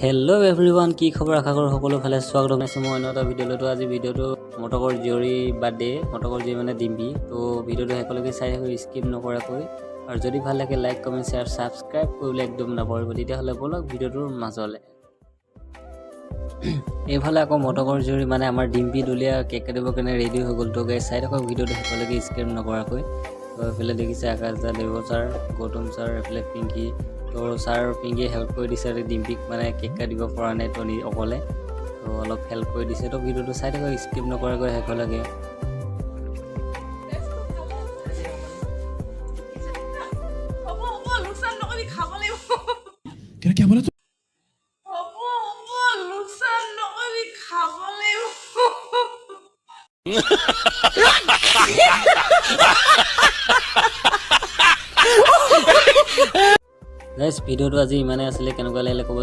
Hello' everyone, কি খবৰ? আশা কৰোঁ সকলো ভালে। স্বাগতম জনাইছোঁ মই অন্য এটা ভিডিঅ'লৈ। আজি ভিডিঅ'টো মটকৰ জীয়ৰী বাৰ্থডে, মটকৰ জীয়ৰী মানে ডিম্পি। তো ভিডিঅ'টো শেষলৈকে চাই থাকোঁ স্কিপ নকৰাকৈ, আৰু যদি ভাল লাগে লাইক কমেণ্ট শ্বেয়াৰ ছাবস্ক্ৰাইব কৰিবলৈ একদম নাপাহৰিব। তেতিয়াহ'লে ব'লক ভিডিঅ'টোৰ মাজলৈ। এইফালে আকৌ মটকৰ জীয়ৰী মানে আমাৰ ডিম্পি দুলীয়া কেক কাটিবৰ কাৰণে ৰেডি হৈ গ'ল। তো গাইজ চাই থাকক ভিডিঅ'টো শেষলৈকে স্কিপ নকৰাকৈ। তো এইফালে দেখিছে আকাশ দা, দেৱ ছাৰ, গৌতম ছাৰ, এইফালে পিংকি। তো ছাৰ পিংকিয়ে হেল্প কৰি দিছে ডিম্পিক, মানে কেক কাটিব পৰা নাই তো অকলে, তো অলপ হেল্প কৰি দিছে। তো ভিডিঅ'টো চাই থাকক স্কিপ নকৰাকৈ শেষলৈকে। क्या बोला तू? গাইজ ভিডিঅ'টো আজি ইমানেই আছিলে, কেনেকুৱা লাগিলে ক'ব।